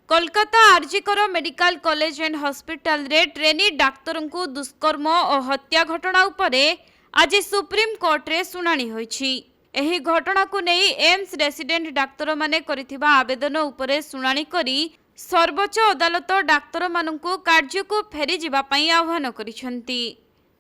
Kolkata RG Kar medical college and hospital रे trainee doctor को दुष्कर्म और हत्या घटना उपरे आज सुप्रीम कोर्ट रे सुनानी होईछि। एही घटना को नहीं एम्स रेसिडेंट डाक्तर माने करिथिबा आवेदन उपरे सुनानी करी सर्वोच्च अदालत डाक्तर माननकु कार्य को फेरी जिबा पई आह्वान करिसंती।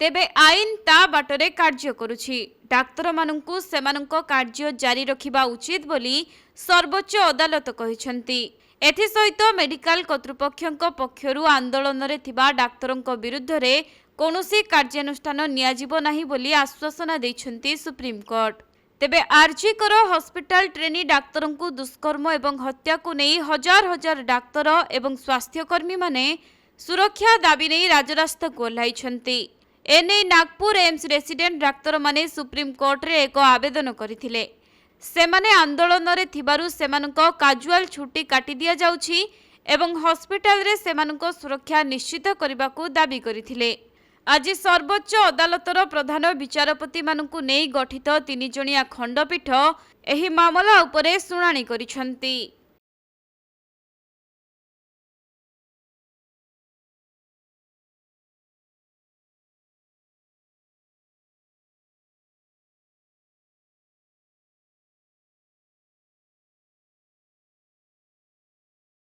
तेबे आईन ता बाटरे कार्य करुछि। डाक्तर माननकु सेमानंको कार्य जारी रखिबा उचित बोली सर्वोच्च अदालत कहिसंती। एथि सहित मेडिकल कर्तृपक्षों पक्षरु आंदोलन रे थिबा डाक्तरंको विरुद्ध रे कोनोसी कार्यानुष्ठान नियाजिबो नाही बोली आश्वासन दैछंती सुप्रीम कोर्ट। तेबे आरजीकर हॉस्पिटल ट्रेनी डाक्तरंको दुष्कर्म एवं हत्या को नहीं हजार हजार डाक्तर एवं स्वास्थ्यकर्मी माने सुरक्षा दाबी नहीं राजरास्ता को ओह्लाइछंती। एने नागपुर एम्स रेसिडेंट डाक्तर माने सुप्रीम कोर्ट रे एक आवेदन करथिले। सेमाने आंदोलन रे थिबारु सेमानंको काजुअल छुट्टी काटी दिया जाउछि एवं हॉस्पिटल रे सेमानंको सुरक्षा निश्चित करबाकू दाबी करिथिले। आज सर्वोच्च अदालतर प्रधान विचारपति मानंकु नेई गठित 3 जणिया खंडपीठ एही मामला उपरे सुनानी करिसंती।